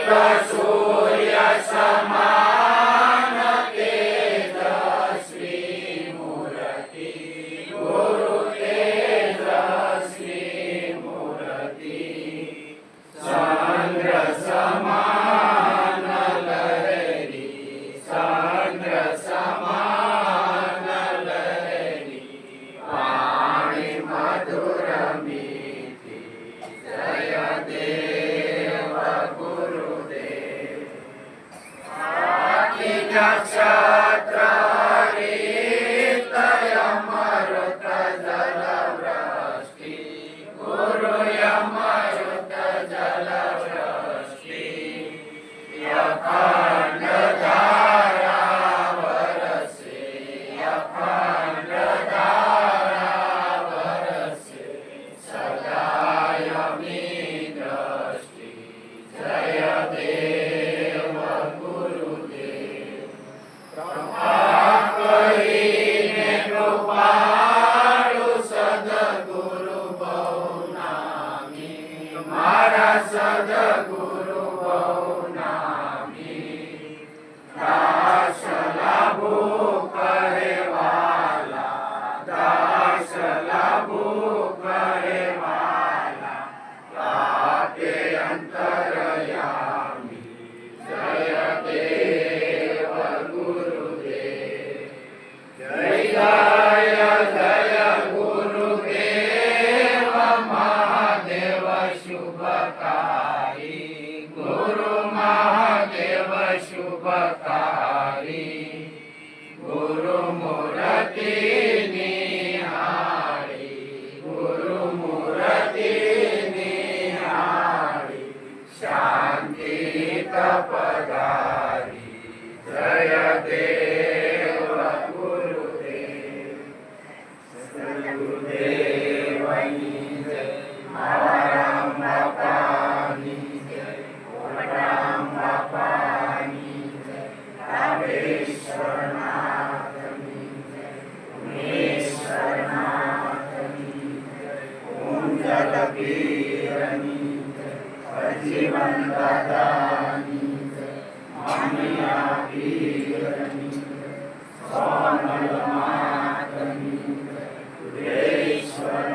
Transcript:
सूर्य समान तेजस्वी मूर्ति गुरु तेजस्वी मूर्ति चंद्र समान लहरी चंद्र समान लहरी वाणी मधुर मीठी जय देव गुरुदेव नक्षत्र मरुत जल वृष्टि गुरु मरुत जल वृष्टि अखंड धारा बरसे अखंड धारा बरसे सदा यमी दृष्टि जय देव गुरुदेव कृपा करीने कृपाळु सद्गुरु बहुनामी मारा सद्गुरु बहुनामी दास लाभो कहेवाला दास लाभो कहेवाला आपे अंतरयामी जय देव गुरुदेव जय जय गुरुदेव महादेव शुभकारी गुरु महादेव शुभकारी गुरु मूर्ति निहारी गुरु मूर्ति निहारी शांति तपदारी जय देव गुरुदेव गुरुदेवनी जय राम बापानी जय राम बापानी जय रामेश्वरनाथनी जय उमेश्वरनाथनी जय कुंजलपीरनी जय सजीवन दादानी जय मामिया पीरनी जय सोनल मातनी जय सुरेश्वर